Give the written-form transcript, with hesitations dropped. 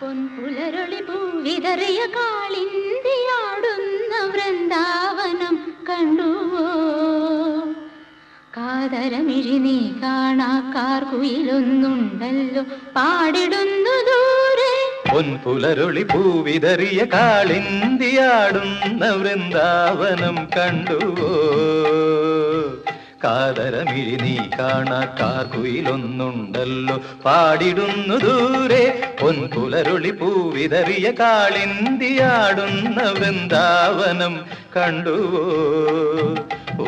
പൊൻപുലരൊളി പൂവിതറിയ കാളിന്തിയാടുന്ന വൃന്ദാവനം കണ്ടുവോ? കാതരമിഴി നീ കാണാ കാർകുയിലൊന്നുണ്ടല്ലോ പാടിടുന്നു ദൂരെ. പൊൻപുലരൊളി പൂവിതറിയ കാളിന്തിയാടുന്ന വൃന്ദാവനം കണ്ടുവോ? കാതരമിഴി നീ കാണാ കാർകുയിലൊന്നുണ്ടല്ലോ പാടിടുന്നു ദൂരെ. പൊൻപുലരൊളി പൂവിതറിയ കാളിന്തിയാടുന്ന വൃന്ദാവനം കണ്ടുവോ? ഓ